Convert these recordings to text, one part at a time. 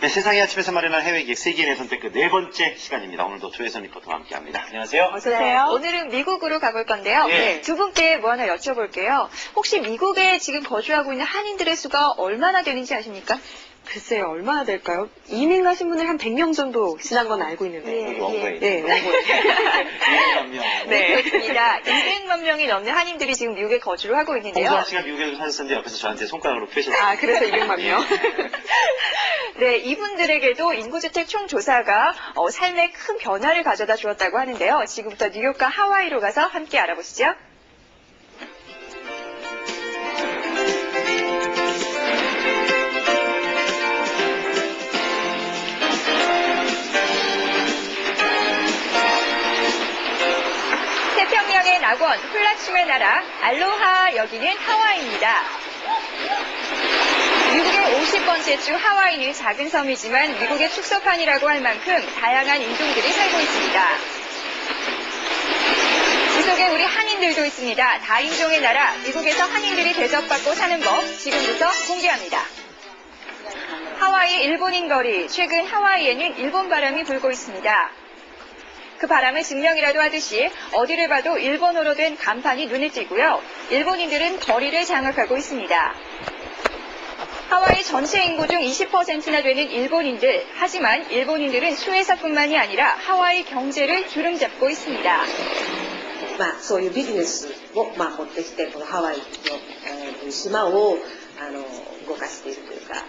네, 세상의 아침에서 마련한 해외기획 세계인의 선택 그 네 번째 시간입니다. 오늘도 조혜선 리포터와 함께합니다. 안녕하세요. 어서오세요. 오늘은 미국으로 가볼 건데요. 예. 두 분께 뭐 하나 여쭤볼게요. 혹시 미국에 지금 거주하고 있는 한인들의 수가 얼마나 되는지 아십니까? 글쎄요, 얼마나 될까요? 이민 가신 분들 한 100명 정도 지난 건 알고 있는데. 원고에. 네, 원고에. 200만 명. 네, 그렇습니다. 200만 명이 넘는 한인들이 지금 미국에 거주를 하고 있는데요. 홍수환 씨가 미국에서 사셨는데 옆에서 저한테 손가락으로 표시를. 아, 그래서 200만 명? 네, 이분들에게도 인구주택 총조사가 삶에 큰 변화를 가져다 주었다고 하는데요. 지금부터 뉴욕과 하와이로 가서 함께 알아보시죠. 태평양의 낙원, 훌라춤의 나라, 알로하, 여기는 하와이입니다. 미국의 50번째 주 하와이는 작은 섬이지만 미국의 축소판이라고 할 만큼 다양한 인종들이 살고 있습니다. 그 속에 우리 한인들도 있습니다. 다인종의 나라, 미국에서 한인들이 대접받고 사는 법, 지금부터 공개합니다. 하와이 일본인 거리, 최근 하와이에는 일본 바람이 불고 있습니다. 그 바람을 증명이라도 하듯이 어디를 봐도 일본어로 된 간판이 눈에 띄고요. 일본인들은 거리를 장악하고 있습니다. 하와이 전체 인구 중 20%나 되는 일본인들, 하지만 일본인들은 수혜사뿐만이 아니라 하와이 경제를 주름잡고 있습니다. そういうビジネスを、持ってきて、このハワイの、島を動かしているというか、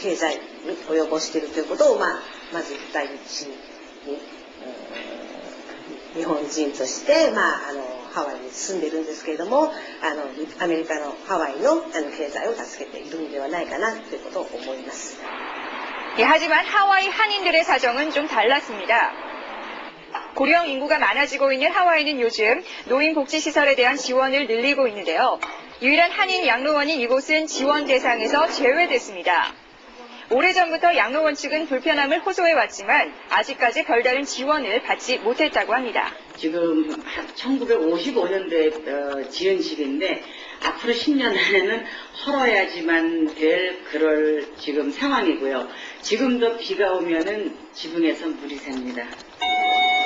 経済に及ぼしているということを、まず第一に、日本人として、ハワイに住んでいるんですけれども、アメリカのハワイの、経済を助けているんではないかなということを思います。 예, 하지만 하와이 한인들의 사정은 좀 달랐습니다. 고령 인구가 많아지고 있는 하와이는 요즘 노인복지시설에 대한 지원을 늘리고 있는데요. 유일한 한인 양로원인 이곳은 지원 대상에서 제외됐습니다. 오래전부터 양로원 측은 불편함을 호소해왔지만 아직까지 별다른 지원을 받지 못했다고 합니다. 지금 1955년도에 지은실인데 앞으로 10년 안에는 헐어야지만 될 그럴 지금 상황이고요. 지금도 비가 오면은 지붕에서 물이 샙니다.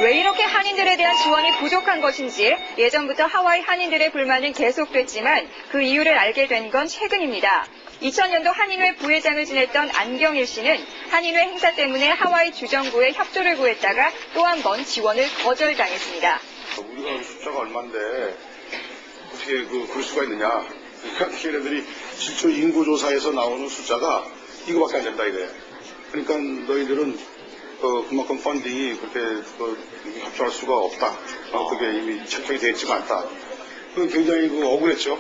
왜 이렇게 한인들에 대한 지원이 부족한 것인지 예전부터 하와이 한인들의 불만은 계속됐지만 그 이유를 알게 된 건 최근입니다. 2000년도 한인회 부회장을 지냈던 안경일 씨는 한인회 행사 때문에 하와이 주정부에 협조를 구했다가 또 한 번 지원을 거절당했습니다. 우리가 숫자가 얼만데 어떻게 그럴 수가 있느냐. 그러니까 걔네들이 실제 인구조사에서 나오는 숫자가 이거밖에 안 된다 이거예요. 그러니까 너희들은 그만큼 펀딩이 그렇게 협조할 수가 없다. 그게 이미 책정이 되어 있지가 않다. 굉장히 억울했죠.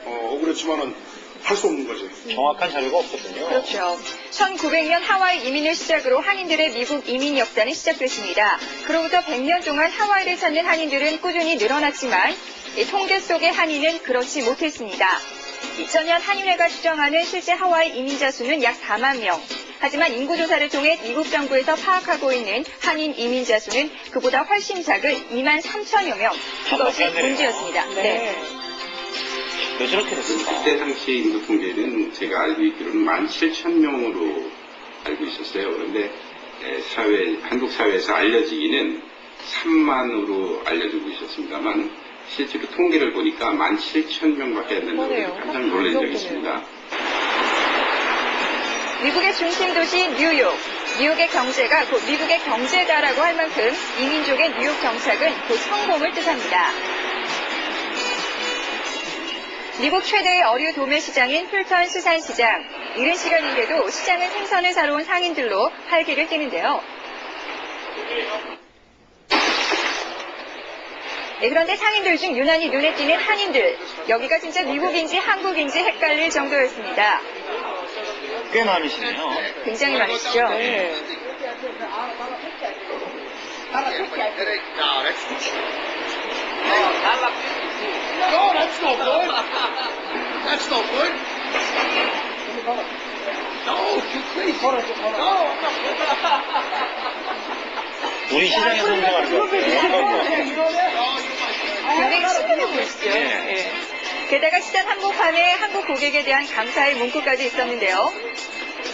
억울했지만은 할 수 없는 거지. 정확한 자료가 없었군요. 그렇죠. 1900년 하와이 이민을 시작으로 한인들의 미국 이민 역사는 시작됐습니다. 그로부터 100년 동안 하와이를 찾는 한인들은 꾸준히 늘어났지만 이 통계 속의 한인은 그렇지 못했습니다. 2000년 한인회가 추정하는 실제 하와이 이민자 수는 약 4만 명. 하지만 인구조사를 통해 미국 정부에서 파악하고 있는 한인 이민자 수는 그보다 훨씬 작은 2만 3천여 명. 그것이 문제였습니다. 네. 왜 저렇게 됐습니까? 그때 당시 인구 통계는 제가 알고 있기로는 17,000명으로 알고 있었어요. 그런데 한국 사회에서 알려지기는 3만으로 알려지고 있었습니다만 실제로 통계를 보니까 17,000명밖에 안 된다고 깜짝 놀란 적이 있습니다. 미국의 중심 도시 뉴욕. 뉴욕의 경제가 곧 미국의 경제다라고 할 만큼 이민족의 뉴욕 정착은 곧 성공을 뜻합니다. 미국 최대의 어류 도매 시장인 훌턴 수산시장. 이른 시간인데도 시장은 생선을 사러 온 상인들로 활기를 띠는데요. 네, 그런데 상인들 중 유난히 눈에 띄는 한인들. 여기가 진짜 미국인지 한국인지 헷갈릴 정도였습니다. 꽤 많으시네요. 굉장히 많으시죠? 네. No, that's no good. That's no good. No, please. No. 우리 시장에 성공하는 것 같아요. 굉장히 신선해 보이시죠? 게다가 시장 한복판에 한국 고객에 대한 감사의 문구까지 있었는데요.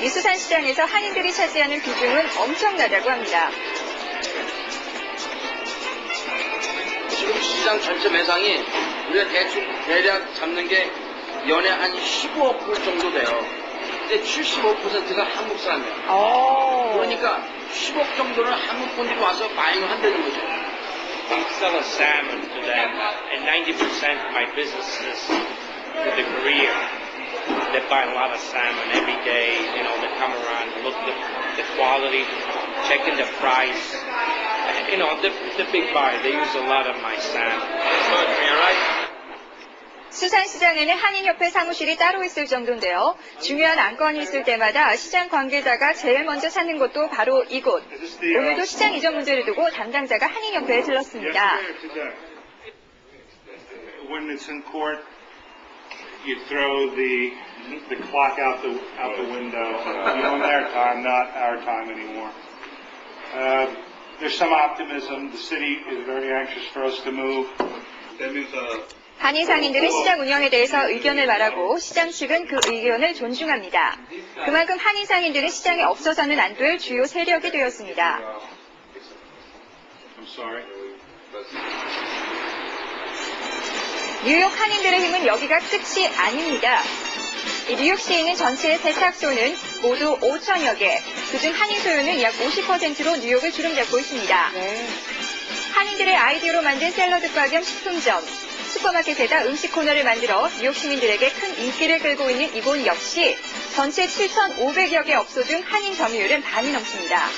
이 수산시장에서 한인들이 차지하는 비중은 엄청나다고 합니다. 지금 시장 전체 매상이 우리가 대략 잡는 게 연에 한 15억 불 정도 돼요. 근데 75%가 한국 사람이에요. 그러니까 10억 정도는 한국 분들이 와서 바잉을 한다는 거죠. We sell a salmon to them, and 90% of my business is with the Korean. They buy a lot of salmon every day. You know, they come around, look at the quality, checking the price. You know, the big buyer, they use a lot of my salmon. Good, all right? 수산시장에는 한인협회 사무실이 따로 있을 정도인데요. 중요한 안건이 있을 때마다 시장 관계자가 제일 먼저 찾는 곳도 바로 이곳. 오늘도 시장 이전 문제를 두고 담당자가 한인협회에 들렀습니다. When it's in court, you throw the clock out the window. You own their time, not our time anymore. There's some optimism. The city is very anxious for us to move. 한인 상인들은 시장 운영에 대해서 의견을 말하고 시장 측은 그 의견을 존중합니다. 그만큼 한인 상인들은 시장에 없어서는 안 될 주요 세력이 되었습니다. 뉴욕 한인들의 힘은 여기가 끝이 아닙니다. 이 뉴욕시에 있는 전체 세탁소는 모두 5천여 개, 그중 한인 소유는 약 50%로 뉴욕을 주름잡고 있습니다. 한인들의 아이디어로 만든 샐러드바 겸 식품점, 슈퍼마켓에다 음식 코너를 만들어 뉴욕 시민들에게 큰 인기를 끌고 있는 이곳 역시 전체 7,500여 개 업소 중 한인 점유율은 반이 넘습니다.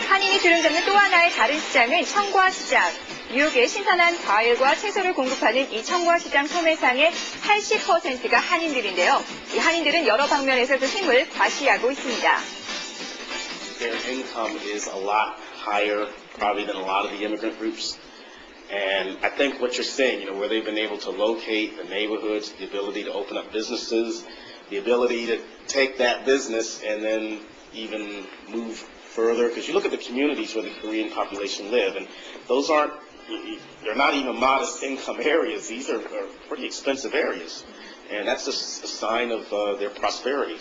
한인이 주름잡는 또 하나의 다른 시장은 청과시장. 뉴욕에 신선한 과일과 채소를 공급하는 이 청과시장 소매상의 80%가 한인들인데요. 이 한인들은 여러 방면에서 그 힘을 과시하고 있습니다. Their income is a lot higher probably than a lot of the immigrant groups. And I think what you're saying, where they've been able to locate the neighborhoods, the ability to open up businesses, the ability to take that business and then even move further. Because you look at the communities where the Korean population live, and those they're not even modest income areas. These are pretty expensive areas. And that's just a sign of their prosperity.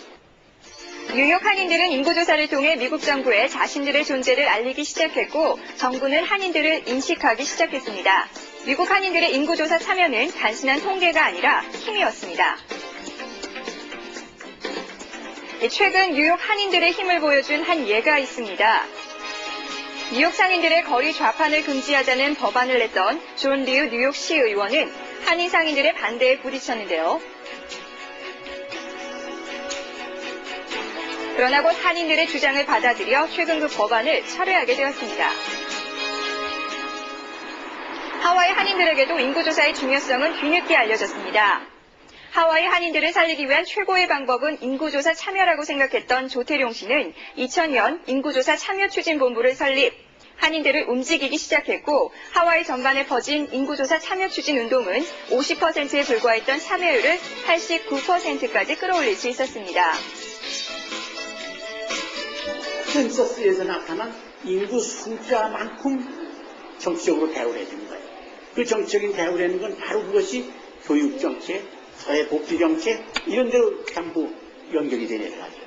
뉴욕 한인들은 인구조사를 통해 미국 정부에 자신들의 존재를 알리기 시작했고 정부는 한인들을 인식하기 시작했습니다. 미국 한인들의 인구조사 참여는 단순한 통계가 아니라 힘이었습니다. 최근 뉴욕 한인들의 힘을 보여준 한 예가 있습니다. 뉴욕 상인들의 거리 좌판을 금지하자는 법안을 냈던 존 리우 뉴욕시 의원은 한인 상인들의 반대에 부딪혔는데요. 그러나 곧 한인들의 주장을 받아들여 최근 그 법안을 철회하게 되었습니다. 하와이 한인들에게도 인구조사의 중요성은 뒤늦게 알려졌습니다. 하와이 한인들을 살리기 위한 최고의 방법은 인구조사 참여라고 생각했던 조태룡 씨는 2000년 인구조사 참여추진본부를 설립, 한인들을 움직이기 시작했고 하와이 전반에 퍼진 인구조사 참여추진운동은 50%에 불과했던 참여율을 89%까지 끌어올릴 수 있었습니다. 센서스에서 나타난 인구 숫자만큼 정치적으로 대우를 해주는 거예요. 그 정치적인 대우를 하는 건 바로 그것이 교육정책, 사회복지정책 이런 데로 전부 연결이 되는 거죠.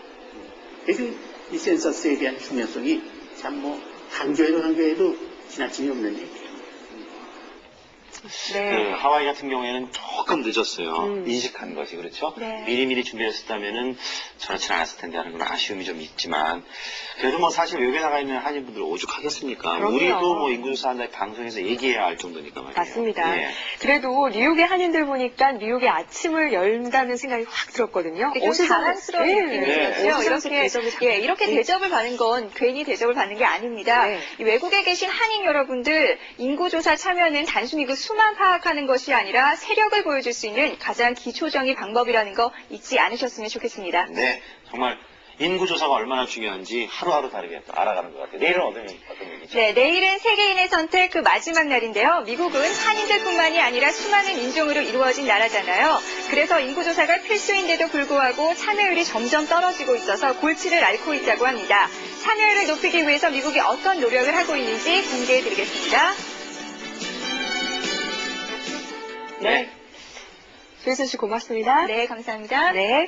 그래서 이 센서스에 대한 중요성이 참 강조해도 지나침이 없는 얘기예요. 네. 그 하와이 같은 경우에는 조금 늦었어요. 인식한 것이 그렇죠. 네. 미리미리 준비했었다면은 저렇지는 않았을 텐데 하는 그런 아쉬움이 좀 있지만 그래도 사실 외국에 나가 있는 한인분들 오죽하겠습니까? 그럼요. 우리도 인구조사 한다 방송에서 얘기해야 할 정도니까 말이에요. 맞습니다. 예. 그래도 뉴욕의 한인들 보니까 뉴욕의 아침을 열다는 생각이 확 들었거든요. 좀 자랑스러운 느낌이 들었죠. 이렇게 네. 대접을 받는 건 괜히 대접을 받는 게 아닙니다. 네. 이 외국에 계신 한인 여러분들 인구조사 참여는 단순히 그 수만 파악하는 것이 아니라 세력을 보여줄 수 있는 가장 기초적인 방법이라는 거 잊지 않으셨으면 좋겠습니다. 네, 정말 인구조사가 얼마나 중요한지 하루하루 다르게 또 알아가는 것 같아요. 내일은 어떤 얘기죠? 네, 내일은 세계인의 선택 그 마지막 날인데요. 미국은 한인들뿐만이 아니라 수많은 인종으로 이루어진 나라잖아요. 그래서 인구조사가 필수인데도 불구하고 참여율이 점점 떨어지고 있어서 골치를 앓고 있다고 합니다. 참여율을 높이기 위해서 미국이 어떤 노력을 하고 있는지 공개해드리겠습니다. 네. 조혜선 씨 고맙습니다. 네, 감사합니다. 네.